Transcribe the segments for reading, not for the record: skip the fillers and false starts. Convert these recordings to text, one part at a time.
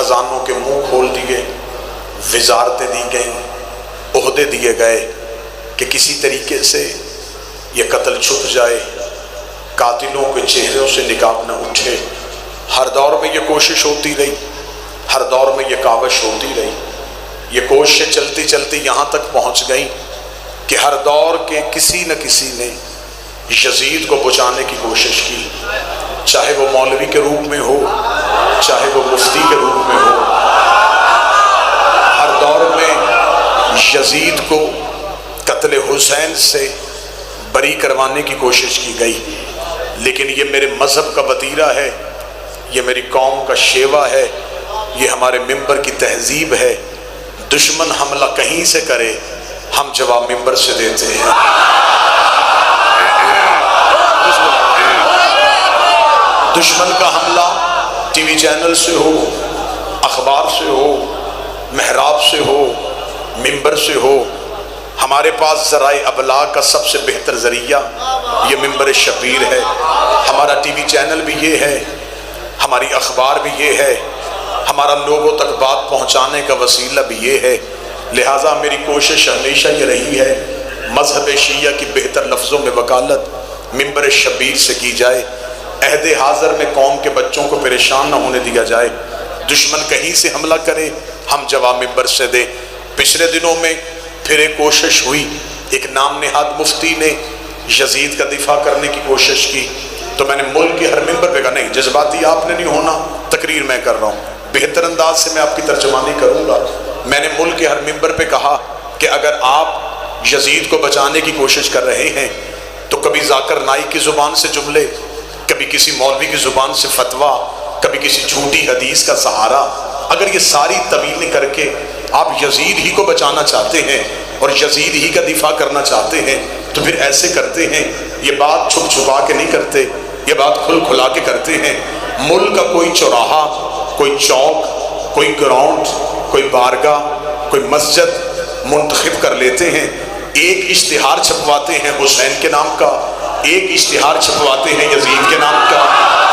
خزانوں کے منہ کھول دیے، وزارتیں دی گئیں، عہدے دیے گئے کہ کسی طریقے سے یہ قتل چھپ جائے، قاتلوں کے چہروں سے نقاب نہ اٹھے۔ ہر دور میں یہ کوشش ہوتی رہی، ہر دور میں یہ کاوش ہوتی رہی۔ یہ کوششیں چلتی چلتی یہاں تک پہنچ گئیں کہ ہر دور کے کسی نہ کسی نے یزید کو بچانے کی کوشش کی، چاہے وہ مولوی کے روپ میں ہو، چاہے وہ مفتی کے روپ میں ہو۔ ہر دور میں یزید کو قتل حسین سے بری کروانے کی کوشش کی گئی، لیکن یہ میرے مذہب کا وتیرہ ہے، یہ میری قوم کا شیوا ہے، یہ ہمارے ممبر کی تہذیب ہے۔ دشمن حملہ کہیں سے کرے، ہم جواب ممبر سے دیتے ہیں۔ دشمن کا حملہ ٹی وی چینل سے ہو، اخبار سے ہو، محراب سے ہو، ممبر سے ہو، ہمارے پاس ذرائع ابلاغ کا سب سے بہتر ذریعہ یہ ممبر شبیر ہے۔ ہمارا ٹی وی چینل بھی یہ ہے، ہماری اخبار بھی یہ ہے، ہمارا لوگوں تک بات پہنچانے کا وسیلہ بھی یہ ہے۔ لہٰذا میری کوشش ہمیشہ یہ رہی ہے مذہب شیعہ کی بہتر لفظوں میں وکالت ممبر شبیر سے کی جائے، عہد حاضر میں قوم کے بچوں کو پریشان نہ ہونے دیا جائے، دشمن کہیں سے حملہ کرے ہم جواب ممبر سے دیں۔ پچھلے دنوں میں پھر ایک کوشش ہوئی، ایک نام نہاد مفتی نے یزید کا دفاع کرنے کی کوشش کی، تو میں نے ملک کے ہر ممبر پہ کہا نہیں، جذباتی آپ نے نہیں ہونا، تقریر میں کر رہا ہوں، بہتر انداز سے میں آپ کی ترجمانی کروں گا۔ میں نے ملک کے ہر ممبر پہ کہا کہ اگر آپ یزید کو بچانے کی کوشش کر رہے ہیں تو کبھی ذاکر نائک کی زبان سے جملے، کبھی کسی مولوی کی زبان سے فتویٰ، کبھی کسی جھوٹی حدیث کا سہارا، اگر یہ ساری طویلیں کر کے آپ یزید ہی کو بچانا چاہتے ہیں اور یزید ہی کا دفاع کرنا چاہتے ہیں تو پھر ایسے کرتے ہیں، یہ بات چھپ چھپا کے نہیں کرتے، یہ بات کھل کھلا کے کرتے ہیں۔ ملک کا کوئی چوراہا، کوئی چوک، کوئی گراؤنڈ، کوئی بارگاہ، کوئی مسجد منتخب کر لیتے ہیں، ایک اشتہار چھپواتے ہیں حسین کے نام کا، ایک اشتہار چھپواتے ہیں یزید کے نام کا،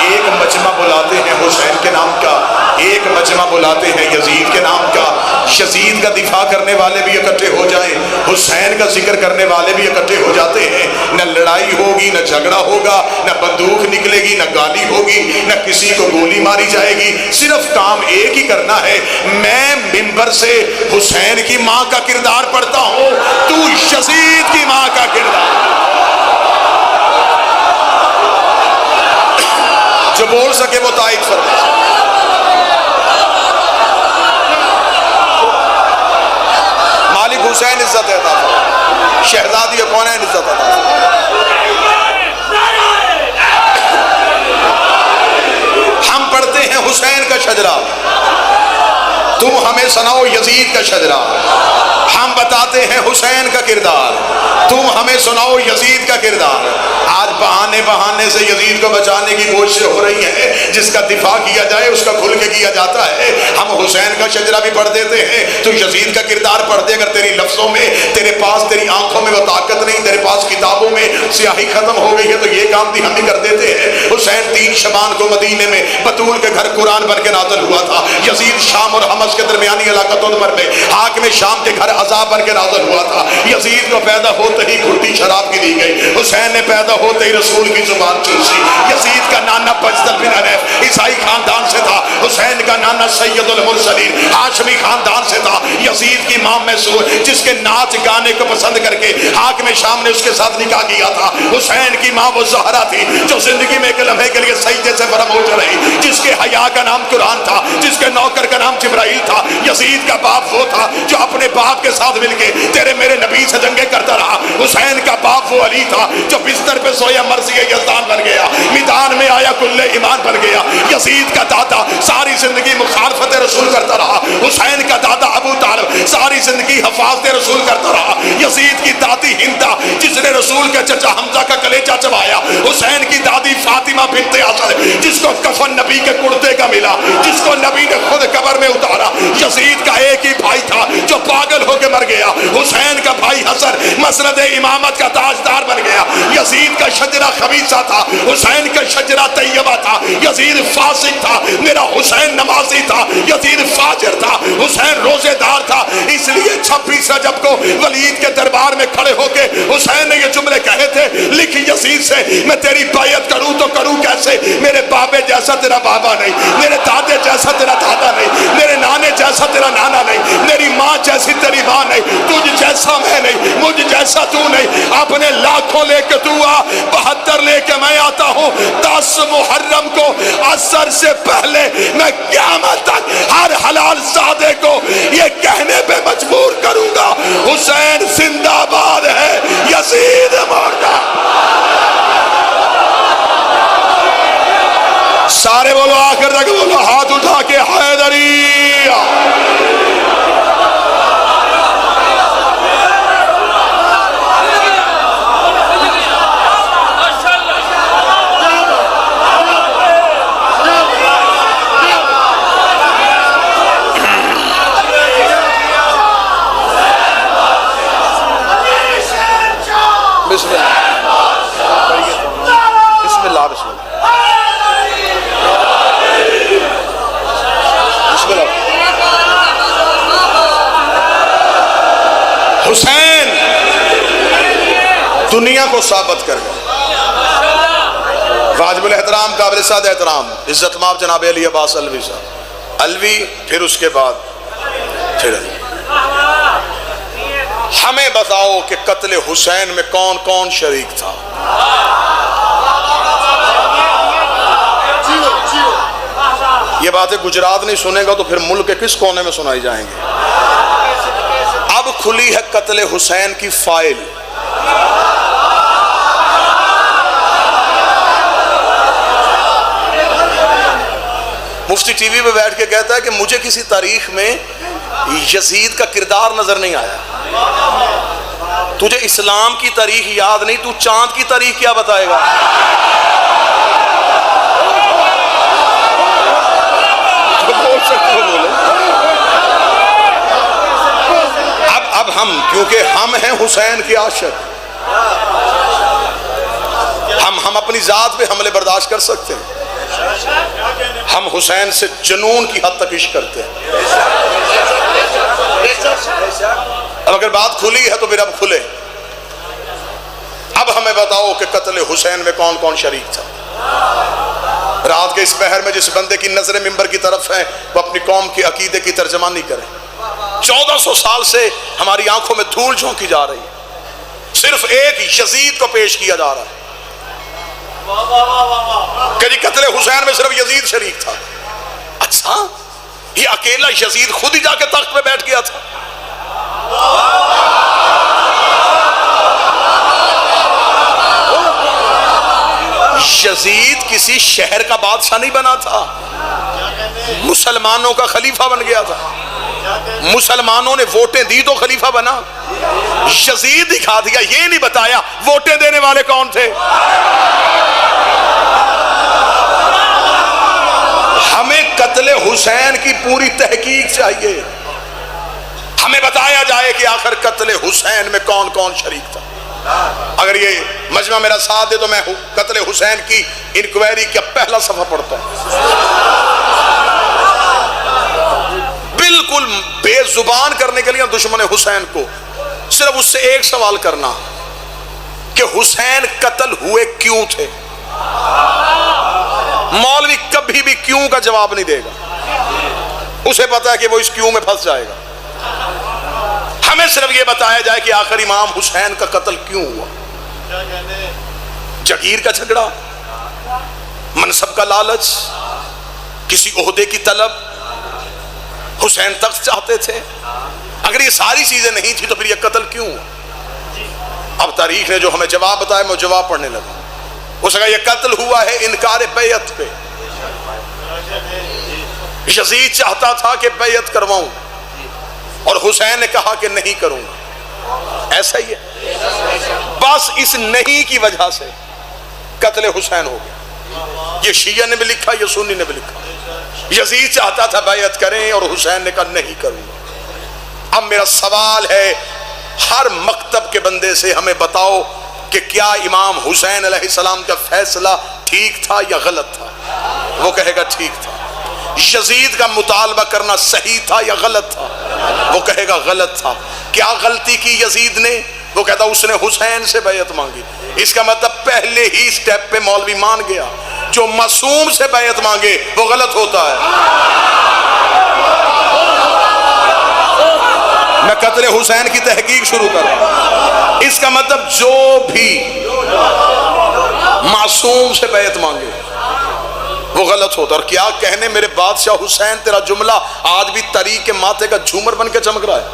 ایک مجمع بلاتے ہیں حسین کے نام کا، ایک مجمع بلاتے ہیں یزید کے نام کا۔ یزید کا دفاع کرنے والے بھی اکٹھے ہو جائیں، حسین کا ذکر کرنے والے بھی اکٹھے ہو جاتے ہیں، نہ لڑائی ہوگی، نہ جھگڑا ہوگا، نہ بندوق نکلے گی، نہ گالی ہوگی، نہ کسی کو گولی ماری جائے گی، صرف کام ایک ہی کرنا ہے، میں ممبر سے حسین کی ماں کا کردار پڑھتا ہوں، تو یزید کی ماں کا کردار۔ جو بول سکے وہ تائید فرمائے۔ مالک حسین عزت عطا فرمائے، شہزادی کونین عزت عطا فرمائے۔ ہم پڑھتے ہیں حسین کا شجرہ، تم ہمیں سناؤ یزید کا شجرہ، ہم بتاتے ہیں حسین کا کردار، تم ہمیں سناؤ یزید کا کردار۔ آج بہانے سے یزید کو بچانے کی کوشش ہو رہی ہے، جس کا دفاع کیا جائے اس کا کھل کے کیا جاتا ہے۔ ہم حسین کا شجرہ بھی پڑھ دیتے ہیں، تو یزید کا کردار پڑھ دے۔ اگر تیری لفظوں میں، تیرے پاس تیری آنکھوں میں وہ طاقت نہیں، تیرے پاس کتابوں میں سیاہی ختم ہو گئی ہے، تو یہ کام بھی ہم ہی کر دیتے ہیں۔ حسین 3 شعبان کو مدینے میں بطول کے گھر قرآن بن کے نازل ہوا تھا۔ یزید شام اور حمص کے درمیانی علاقہ تدمر میں حاکم شام کے گھر عذاب بن کے نازل ہوا تھا۔ یزید کو پیدا ہوتے ہی گھٹی شراب کی دی گئی، حسین نے پیدا ہوتے ہی رسول کی زبان چوسی۔ یزید کا نانا بجدل بن علیف عیسائی خاندان سے تھا، حسین کا نانا سید المرسلین ہاشمی خاندان سے تھا۔ یزید کی ماں مسعود جس کے ناچ گانے کو پسند کر کے حاکم شام نے اس کے ساتھ نکاح کیا تھا۔ حسین کی ماں وہ زہرا تھی جو زندگی میں ایک لمحے کے لیے سجدے سے فراموش رہی، جس کے حیا کا نام قرآن تھا، جس کے نوکر کا نام جبرائیل تھا۔ یزید کا باپ وہ تھا جو اپنے باپ کے ساتھ مل کے تیرے میرے نبی سے جنگیں کرتا رہا۔ حسین کا باپ وہ علی تھا جو بستر پہ سویا مرضی یزدان بن گیا، میدان میں آیا کل ایمان بن گیا۔ یزید کا دادا ساری زندگی مخالفت رسول کرتا رہا، حسین کا دادا ابو طالب ساری زندگی حفاظت رسول کرتا رہا۔ یزید کی دادی بیٹی ہندا جس نے رسول کے چچا حمزہ کا کلیجہ چبایا، حسین کی دادی فاطمہ بنت اسد جس کو کفن نبی کے کرتے کا ملا، جس کو نبی نے خود قبر میں اتارا، یزید کا ایک ہی بھائی تھا جو پاگل ہو کے مر گیا، حسین کا بھائی حسن مسند امامت کا تاجدار بن گیا، یزید کا شجرہ خبیثہ تھا، حسین کا شجرہ طیبہ تھا، یزید فاسق تھا، میرا حسین نمازی تھا، یزید فاجر تھا، حسین روزے دار تھا۔ اس لیے 26 رجب کو ولید کے دربار میں کھڑے ہو کے حسین نے یہ جملے کہے تھے، لکھ یزید سے میں تیری بیعت کروں تو کروں کیسے، میرے بابے جیسا تیرا بابا نہیں، میرے دادے جیسا تیرا دادا نہیں، میرے نانے جیسا تیرا نانا نہیں، میری ماں جیسی تیری ماں نہیں، تجھ جیسا میں نہیں، مجھ جیسا تو نہیں، اپنے لاکھوں لے کے تو آ، 72 لے کے میں آتا ہوں، 10 محرم کو عصر سے پہلے میں قیامت تک ہر حلال زادے کو یہ کہنے پہ مجبور کروں گا، حسین زندہ باد ہے، یزید مردہ۔ سارے بولو، آخر تک بولو، ہاتھ اٹھا کے حیدری۔ بسم اللہ، بسم اللہ، بسم اللہ۔ حسین دنیا کو ثابت کر گئے، واجب الاحترام، قابل سعد احترام، عزت مآب جناب علی عباس الوی صاحب، الوی پھر اس کے بعد پھر علی۔ ہمیں بتاؤ کہ قتل حسین میں کون کون شریک تھا؟ یہ باتیں گجرات نہیں سنے گا تو پھر ملک کے کس کونے میں سنائی جائیں گے؟ اب کھلی ہے قتل حسین کی فائل، مفتی ٹی وی پہ بیٹھ کے کہتا ہے کہ مجھے کسی تاریخ میں یزید کا کردار نظر نہیں آیا، تجھے اسلام کی تاریخ یاد نہیں، تو چاند کی تاریخ کیا بتائے گا؟ اب ہم کیونکہ ہم ہیں حسین کے عاشق، ہم اپنی ذات پہ حملے برداشت کر سکتے ہیں، ہم حسین سے جنون کی حد تک عشق کرتے ہیں۔ اب اگر بات کھلی ہے تو پھر اب کھلے، اب ہمیں بتاؤ کہ قتل حسین میں کون کون شریک تھا؟ رات کے اس پہر میں جس بندے کی نظر ممبر کی طرف ہے وہ اپنی قوم کے عقیدے کی ترجمانی کرے۔ 1400 سال سے ہماری آنکھوں میں دھول جھونکی جا رہی ہے، صرف ایک یزید کو پیش کیا جا رہا ہے کہ جی قتل حسین میں صرف یزید شریک تھا۔ اچھا، یہ اکیلا یزید خود ہی جا کے تخت پہ بیٹھ گیا تھا؟ یزید کسی شہر کا بادشاہ نہیں بنا تھا، مسلمانوں کا خلیفہ بن گیا تھا، مسلمانوں نے ووٹیں دی تو خلیفہ بنا۔ یزید دکھا دیا، یہ نہیں بتایا ووٹیں دینے والے کون تھے۔ ہمیں قتل حسین کی پوری تحقیق چاہیے، ہمیں بتایا جائے کہ آخر قتل حسین میں کون کون شریک تھا۔ اگر یہ مجمع میرا ساتھ دے تو میں قتل حسین کی انکوائری کا پہلا صفحہ پڑھتا ہوں۔ بالکل بے زبان کرنے کے لیے دشمن حسین کو صرف اس سے ایک سوال کرنا کہ حسین قتل ہوئے کیوں تھے۔ مولوی کبھی بھی کیوں کا جواب نہیں دے گا، اسے پتا ہے کہ وہ اس کیوں میں پھنس جائے گا۔ ہمیں صرف یہ بتایا جائے کہ آخر امام حسین کا قتل کیوں ہوا۔ جگیر کا جھگڑا، منصب کا لالچ، کسی عہدے کی طلب، حسین تخت چاہتے تھے۔ اگر یہ ساری چیزیں نہیں تھی تو پھر یہ قتل کیوں ہوا؟ اب تاریخ نے جو ہمیں جواب بتایا میں جواب پڑھنے لگا۔ اس کا یہ قتل ہوا ہے انکار بیعت پہ۔ یزید چاہتا تھا کہ بیعت کرواؤں اور حسین نے کہا کہ نہیں کروں گا، ایسا ہی ہے۔ بس اس نہیں کی وجہ سے قتل حسین ہو گیا. یہ شیعہ نے بھی لکھا، یہ سنی نے بھی لکھا. یزید چاہتا تھا بیعت کریں اور حسین نے کہا نہیں کروں گا. اب میرا سوال ہے ہر مکتب کے بندے سے، ہمیں بتاؤ کہ کیا امام حسین علیہ السلام کا فیصلہ ٹھیک تھا یا غلط تھا؟ وہ کہے گا ٹھیک تھا. یزید کا مطالبہ کرنا صحیح تھا یا غلط تھا؟ وہ کہے گا غلط تھا. کیا غلطی کی یزید نے؟ وہ کہتا اس نے حسین سے بیعت مانگی. اس کا مطلب پہلے ہی سٹیپ پہ مولوی مان گیا. جو معصوم سے بیعت مانگے وہ غلط ہوتا ہے. میں قتل حسین کی تحقیق شروع کر رہا ہوں. اس کا مطلب جو بھی معصوم سے بیعت مانگے وہ غلط ہوتا. اور کیا کہنے میرے بادشاہ حسین، تیرا جملہ آج بھی تاریخ کے ماتھے کا جھومر بن کے چمک رہا ہے.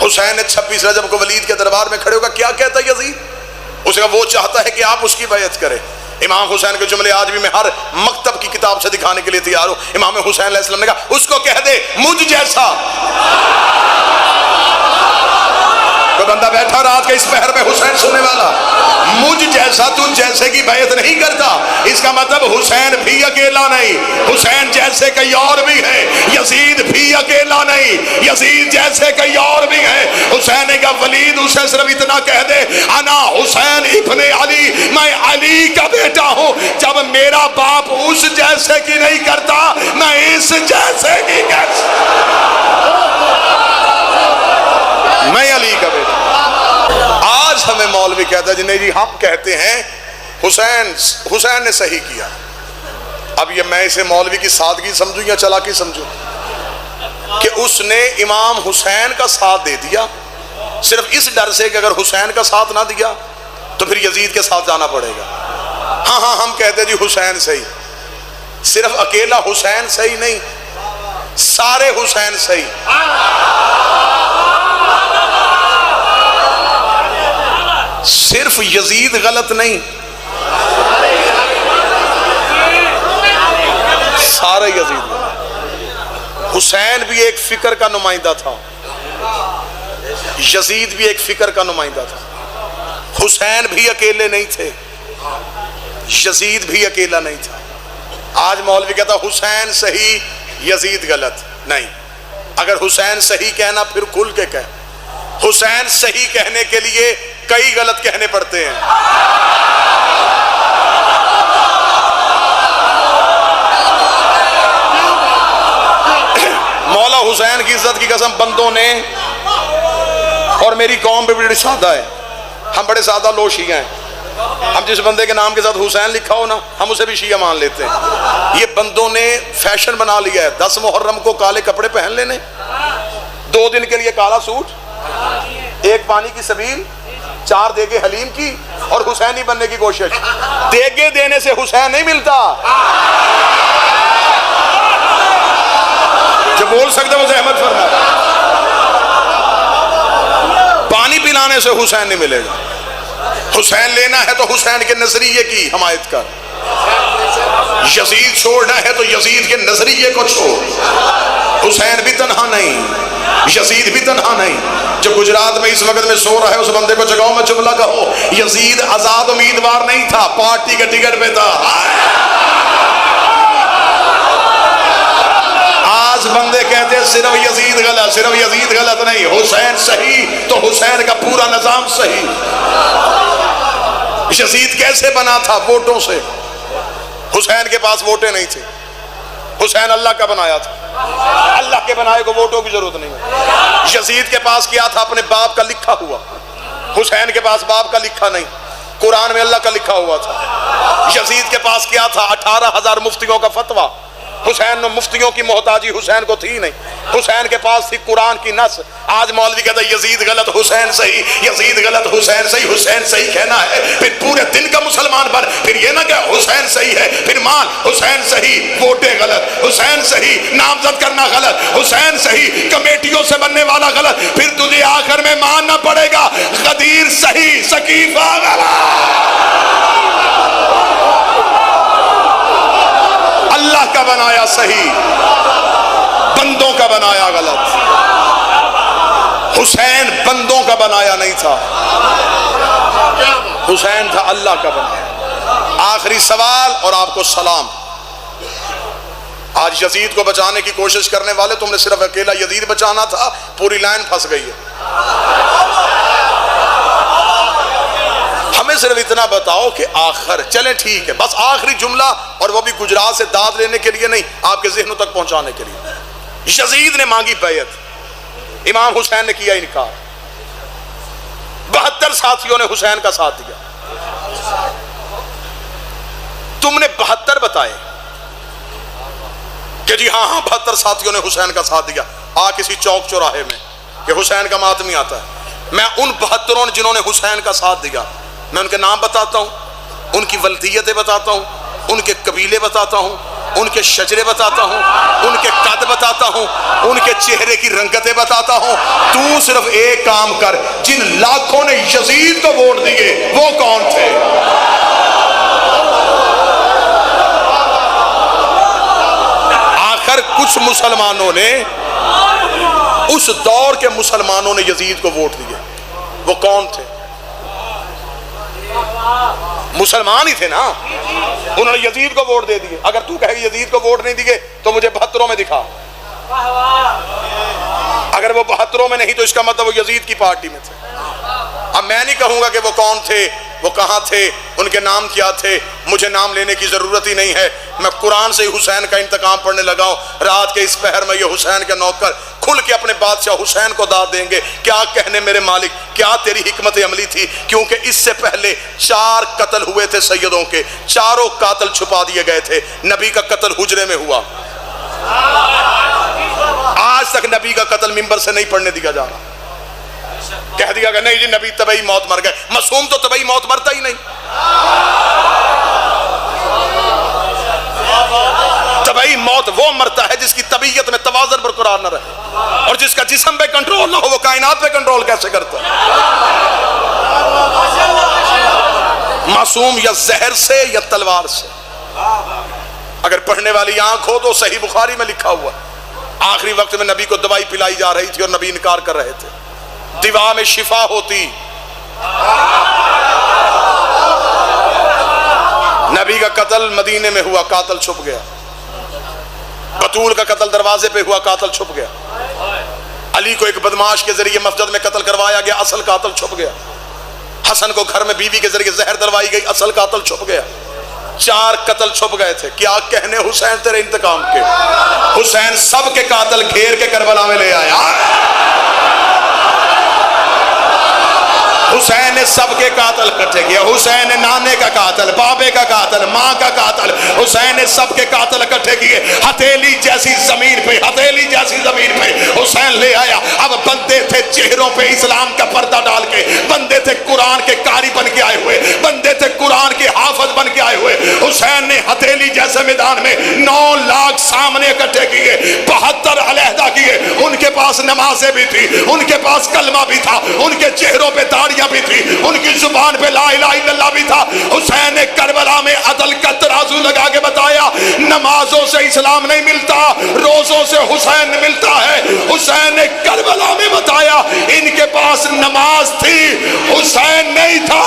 حسین نے 26 رجب کو ولید کے دربار میں کھڑے ہوگا کیا کہتا ہے یزید؟ اس کا وہ چاہتا ہے کہ آپ اس کی بیعت کریں. امام حسین کے جملے آج بھی میں ہر مکتب کی کتاب سے دکھانے کے لیے تیار ہوں. امام حسین علیہ السلام نے کہا اس کو کہہ دے مجھ جیسا کوئی بندہ بیٹھا رات کے اس پہر میں حسین سننے والا، مجھ جیسا تجھ جیسے کی بیعت نہیں کرتا. اس کا مطلب حسین بھی اکیلا نہیں، حسین جیسے کئی اور بھی ہیں. یزید بھی اکیلا نہیں، یزید جیسے کئی اور بھی ہیں. حسین نے کہا ولید اسے صرف اتنا کہہ دے انا حسین ابن علی، میں علی کا بیٹا ہوں. جب میرا باپ اس جیسے کی نہیں کرتا میں اس جیسے کی میں علی کا بیٹا. آج ہمیں مولوی کہتا ہے جی نہیں جی ہم کہتے ہیں حسین نے صحیح کیا. اب یہ میں اسے مولوی کی سادگی سمجھوں یا چلاکی سمجھوں کہ اس نے امام حسین کا ساتھ دے دیا صرف اس ڈر سے کہ اگر حسین کا ساتھ نہ دیا تو پھر یزید کے ساتھ جانا پڑے گا. ہاں ہم کہتے ہیں جی حسین صحیح. صرف اکیلا حسین صحیح نہیں، سارے حسین صحیح. صرف یزید غلط نہیں، سارے یزید. حسین بھی ایک فکر کا نمائندہ تھا، یزید بھی ایک فکر کا نمائندہ تھا. حسین بھی اکیلے نہیں تھے، یزید بھی اکیلا نہیں تھا. آج مولوی کہتا حسین صحیح یزید غلط. نہیں، اگر حسین صحیح کہنا پھر کھل کے کہہ. حسین صحیح کہنے کے لیے کئی غلط کہنے پڑتے ہیں. مولا حسین کی عزت کی قسم بندوں نے، اور میری قوم بھی بڑی سادہ ہے، ہم بڑے سادہ لوگ شیعہ ہیں. ہم جس بندے کے نام کے ساتھ حسین لکھا ہو نا ہم اسے بھی شیعہ مان لیتے ہیں. یہ بندوں نے فیشن بنا لیا ہے 10 محرم کو کالے کپڑے پہن لینے، 2 دن کے لیے کالا سوٹ، 1 پانی کی سبیل، 4 دیگے حلیم کی، اور حسینی بننے کی کوشش. دیگے دینے سے حسین نہیں ملتا. جو بول سکتے وہ زحمت فرما. پانی پلانے سے حسین نہیں ملے گا. حسین لینا ہے تو حسین کے نظریے کی حمایت کر. یزید چھوڑنا ہے تو یزید کے نظریے کو چھوڑ. حسین بھی تنہا نہیں، یزید بھی تنہا نہیں. جو گجرات میں اس وقت میں سو رہا ہے اس بندے کو جگاؤ میں جملہ کہو یزید آزاد امیدوار نہیں تھا، پارٹی کے ٹکٹ پہ تھا. آج بندے کہتے ہیں صرف یزید غلط، صرف یزید غلط نہیں، حسین صحیح تو حسین کا پورا نظام صحیح. یزید کیسے بنا تھا؟ ووٹوں سے. حسین کے پاس ووٹیں نہیں تھے، حسین اللہ کا بنایا تھا. اللہ کے بنائے کو ووٹوں کی ضرورت نہیں ہے. یزید کے پاس کیا تھا؟ اپنے باپ کا لکھا ہوا. حسین کے پاس باپ کا لکھا نہیں، قرآن میں اللہ کا لکھا ہوا تھا. یزید کے پاس کیا تھا؟ 18,000 مفتیوں کا فتویٰ. حسین نے مفتیوں کی محتاجی حسین کو تھی نہیں، حسین کے پاس تھی قرآن کی نص. آج مولوی کہتا ہے یزید غلط حسین صحیح، یزید غلط حسین صحیح. حسین صحیح کہنا ہے پھر پورے دن کا مسلمان پر، پھر یہ نہ کہ حسین صحیح ہے پھر مان حسین صحیح ووٹیں غلط، حسین صحیح نامزد کرنا غلط، حسین صحیح کمیٹیوں سے بننے والا غلط. پھر تجھے آخر میں ماننا پڑے گا غدیر صحیح، سقیفہ غلط. اللہ کا بنایا صحیح، بندوں کا بنایا غلط. حسین بندوں کا بنایا نہیں تھا. حسین تھا اللہ کا بنایا۔ آخری سوال اور آپ کو سلام۔ آج یزید کو بچانے کی کوشش کرنے والے، تم نے صرف اکیلا یزید بچانا تھا، پوری لائن پھنس گئی ہے۔ ہمیں صرف اتنا بتاؤ کہ آخر، چلیں ٹھیک ہے، بس آخری جملہ، اور وہ بھی گجرات سے داد لینے کے لیے نہیں، آپ کے ذہنوں تک پہنچانے کے لیے۔ یزید نے مانگی بیعت، امام حسین نے کیا انکار، 72 ساتھیوں نے حسین کا ساتھ دیا۔ تم نے 72 بتائے کہ جی ہاں 72 ساتھیوں نے حسین کا ساتھ دیا۔ کسی چوک چوراہے میں کہ حسین کا ماتمی آتا ہے، میں ان 72 نے جنہوں نے حسین کا ساتھ دیا، میں ان کے نام بتاتا ہوں، ان کی ولدیتیں بتاتا ہوں، ان کے قبیلے بتاتا ہوں، ان کے شجرے بتاتا ہوں، ان کے قد بتاتا ہوں، ان کے چہرے کی رنگتیں بتاتا ہوں۔ تو صرف ایک کام کر، جن لاکھوں نے یزید کو ووٹ دیے وہ کون تھے؟ آخر کچھ مسلمانوں نے، اس دور کے مسلمانوں نے یزید کو ووٹ دیے، وہ کون تھے؟ مسلمان ہی تھے نا، انہوں نے یزید کو ووٹ دے دیے۔ اگر تو کہے کہ یزید کو ووٹ نہیں دیے تو مجھے 72 میں دکھا، اگر وہ 72 میں نہیں تو اس کا مطلب وہ یزید کی پارٹی میں تھے۔ اب میں نہیں کہوں گا کہ وہ کون تھے، وہ کہاں تھے، ان کے نام کیا تھے، مجھے نام لینے کی ضرورت ہی نہیں ہے۔ میں قرآن سے حسین کا انتقام پڑھنے لگا ہوں۔ رات کے اس پہر میں یہ حسین کے نوکر کھل کے اپنے بادشاہ حسین کو داد دیں گے، کیا کہنے میرے مالک، کیا تیری حکمت عملی تھی؟ کیونکہ اس سے پہلے 4 قتل ہوئے تھے سیدوں کے، چاروں قاتل چھپا دیے گئے تھے۔ نبی کا قتل حجرے میں ہوا، آج تک نبی کا قتل منبر سے نہیں پڑھنے دیا جا رہا۔ کہہ دیا کہ نہیں جی نبی طبعی موت مر گئے، معصوم تو طبعی موت مرتا ہی نہیں۔ طبعی موت وہ مرتا ہے جس کی طبیعت میں توازن برقرار نہ رہے، اور جس کا جسم پہ کنٹرول نہ ہو وہ کائنات پہ کنٹرول کیسے کرتا ہے؟ معصوم یا زہر سے یا تلوار سے۔ اگر پڑھنے والی آنکھ ہو تو صحیح بخاری میں لکھا ہوا آخری وقت میں نبی کو دوائی پلائی جا رہی تھی اور نبی انکار کر رہے تھے، دوا میں شفا ہوتی۔ نبی کا قتل مدینے میں ہوا، قاتل چھپ گیا۔ بطول کا قتل دروازے پہ ہوا، قاتل چھپ گیا۔ علی کو ایک بدماش کے ذریعے مسجد میں قتل کروایا گیا، اصل قاتل چھپ گیا۔ حسن کو گھر میں بیوی کے ذریعے زہر دلوائی گئی، اصل قاتل چھپ گیا۔ 4 قتل چھپ گئے تھے۔ کیا کہنے حسین تیرے انتقام کے؟ حسین سب کے قاتل گھیر کے کربلا میں لے آیا۔ حسین نے سب کے قاتل اکٹھے کیا۔ حسین نے نانے کا قاتل، بابے کا قاتل، ماں کا قاتل، حسین نے سب کے قاتل اکٹھے کیے۔ ہتھیلی جیسی زمین پہ، ہتھیلی جیسی زمین پہ حسین لے آیا۔ اب بندے تھے چہروں پہ اسلام کا پردہ ڈال کے، بندے تھے قرآن کے قاری بن کے آئے ہوئے، بندے تھے قرآن کے حافظ بن کے آئے ہوئے۔ حسین نے ہتھیلی جیسے میدان میں 9 لاکھ سامنے اکٹھے کیے، 72 علیحدہ کیے۔ ان کے پاس نمازیں بھی تھی، ان کے پاس کلمہ بھی تھا، ان کے چہروں پہ داڑھی بھی تھی، ان کی زبان پہ لا الہ الا اللہ بھی تھا۔ حسین نے کربلا میں عدل کا ترازو لگا کے بتایا، نمازوں سے اسلام نہیں ملتا، روزوں سے حسین ملتا ہے۔ حسین نے کربلا میں بتایا ان کے پاس نماز تھی، حسین نہیں تھا۔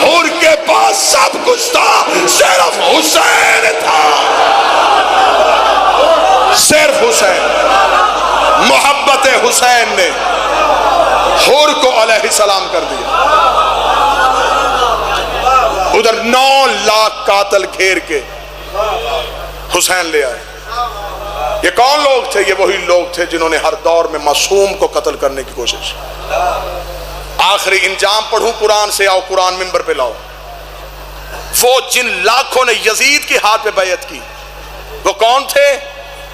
اور کے پاس سب کچھ تھا، صرف حسین تھا، صرف حسین۔ محبت حسین نے حور کو علیہ السلام کر دیا۔ ادھر 9 لاکھ قاتل گھیر کے حسین لے آئے۔ یہ کون لوگ تھے؟ یہ وہی لوگ تھے جنہوں نے ہر دور میں معصوم کو قتل کرنے کی کوشش۔ آخری انجام پڑھوں قرآن سے، آؤ قرآن منبر پہ لاؤ۔ وہ جن لاکھوں نے یزید کے ہاتھ پہ بیعت کی وہ کون تھے؟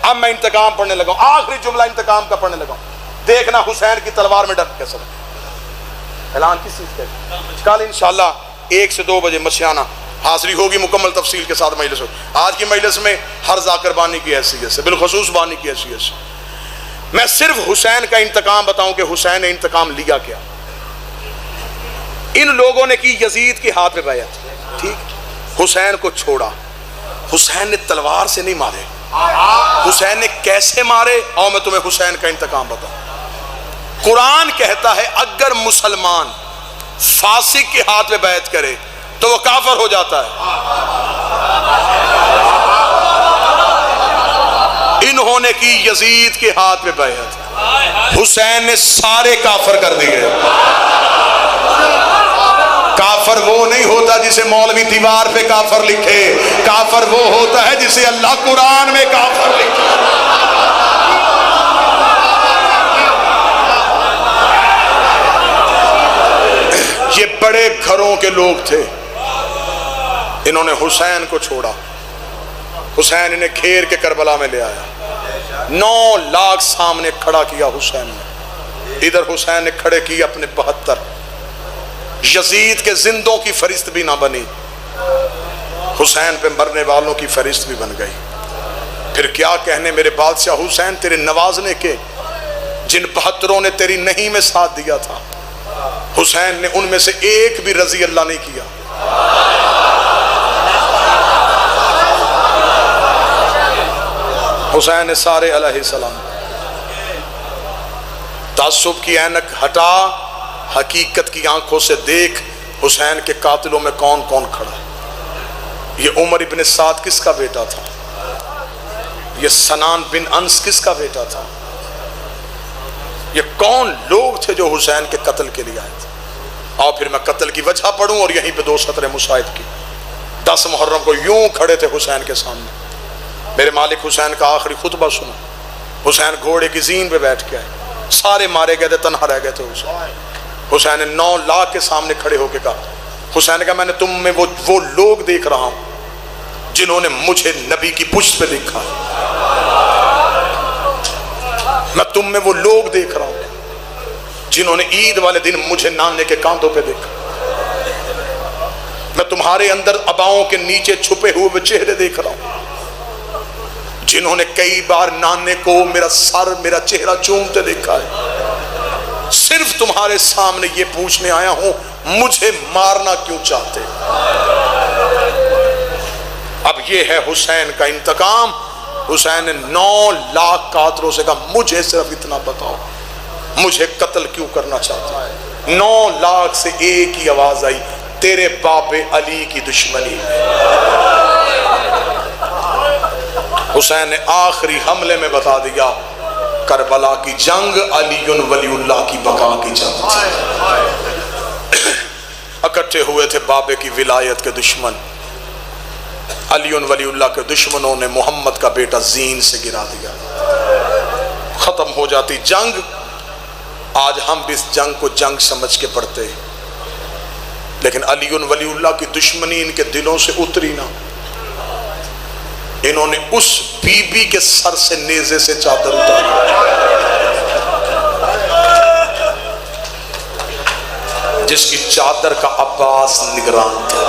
اب میں انتقام پڑھنے لگا ہوں، آخری جملہ انتقام کا پڑھنے لگا ہوں۔ دیکھنا حسین کی تلوار میں ڈر کے سب اعلان کس چیز کا؟ کل انشاءاللہ 1 سے 2 بجے مشیانہ حاضری ہوگی مکمل تفصیل کے ساتھ مجلس ہو۔ آج کی مجلس میں ہر ذاکر بانی کی حیثیت سے، بالخصوص بانی کی حیثیت سے میں صرف حسین کا انتقام بتاؤں کہ حسین نے انتقام لیا کیا۔ ان لوگوں نے کی یزید کے ہاتھ میں بیعت، ٹھیک، حسین کو چھوڑا۔ حسین نے تلوار سے نہیں مارے، حسین نے کیسے مارے؟ اور میں تمہیں حسین کا انتقام بتاؤں۔ قرآن کہتا ہے اگر مسلمان فاسق کے ہاتھ میں بیعت کرے تو وہ کافر ہو جاتا ہے. انہوں نے کی یزید کے ہاتھ میں بیعت، حسین نے سارے کافر کر دیے. کافر وہ نہیں ہوتا جسے مولوی دیوار پہ کافر لکھے، کافر وہ ہوتا ہے جسے اللہ قرآن میں کافر لکھے. یہ بڑے گھروں کے لوگ تھے، انہوں نے حسین کو چھوڑا. حسین انہیں گھیر کے کربلا میں لے آیا، 9 لاکھ سامنے کھڑا کیا حسین نے. ادھر حسین نے کھڑے کی اپنے 72. یزید کے زندوں کی فہرست بھی نہ بنی، حسین پہ مرنے والوں کی فہرست بھی بن گئی. پھر کیا کہنے میرے بادشاہ حسین تیرے نوازنے کے، جن 72 نے تیری نہیں میں ساتھ دیا تھا، حسین نے ان میں سے ایک بھی رضی اللہ نہیں کیا. حسین نے سارے علیہ السلام. تعصب کی اینک ہٹا، حقیقت کی آنکھوں سے دیکھ حسین کے قاتلوں میں کون کون کھڑا ہے. یہ عمر ابن سعد کس کا بیٹا تھا؟ یہ سنان بن انس کس کا بیٹا تھا؟ یہ کون لوگ تھے جو حسین کے قتل کے لیے آئے تھے؟ اور پھر میں قتل کی وجہ پڑھوں اور یہیں پہ 2 سطریں مصائب کی. 10 محرم کو یوں کھڑے تھے حسین کے سامنے. میرے مالک حسین کا آخری خطبہ سنا. حسین گھوڑے کی زین پہ بیٹھ کے آئے، سارے مارے گئے تھے، تنہا رہ گئے تھے حسین. حسین نے 9 لاکھ کے سامنے کھڑے ہو کے کہا، حسین نے کہا میں نے تم میں وہ لوگ دیکھ رہا ہوں جنہوں نے مجھے نبی کی پشت پہ دیکھا. میں تم میں وہ لوگ دیکھ رہا ہوں جنہوں نے عید والے دن مجھے نانے کے کاندھوں پہ دیکھا. میں تمہارے اندر اباؤں کے نیچے چھپے ہوئے چہرے دیکھ رہا ہوں جنہوں نے کئی بار نانے کو میرا سر میرا چہرہ چومتے دیکھا ہے. صرف تمہارے سامنے یہ پوچھنے آیا ہوں مجھے مارنا کیوں چاہتے؟ اب یہ ہے حسین کا انتقام. حسین نے 9 لاکھ قاتلوں سے کہا مجھے صرف اتنا بتاؤ، مجھے قتل کیوں کرنا چاہتا ہے؟ 9 لاکھ سے ایک ہی آواز آئی، تیرے باپ علی کی دشمنی. حسین نے آخری حملے میں بتا دیا کربلا کی جنگ علی ولی اللہ کی بقا کی جنگ تھی. اکٹھے ہوئے تھے بابے کی ولایت کے دشمن. علی ولی اللہ کے دشمنوں نے محمد کا بیٹا زین سے گرا دیا. ختم ہو جاتی جنگ. آج ہم بھی اس جنگ کو جنگ سمجھ کے پڑھتے، لیکن علی ولی اللہ کی دشمنی ان کے دلوں سے اتری نہ. انہوں نے اس بی بی کے سر سے نیزے سے چادر اتاری جس کی چادر کا عباس نگران تھا.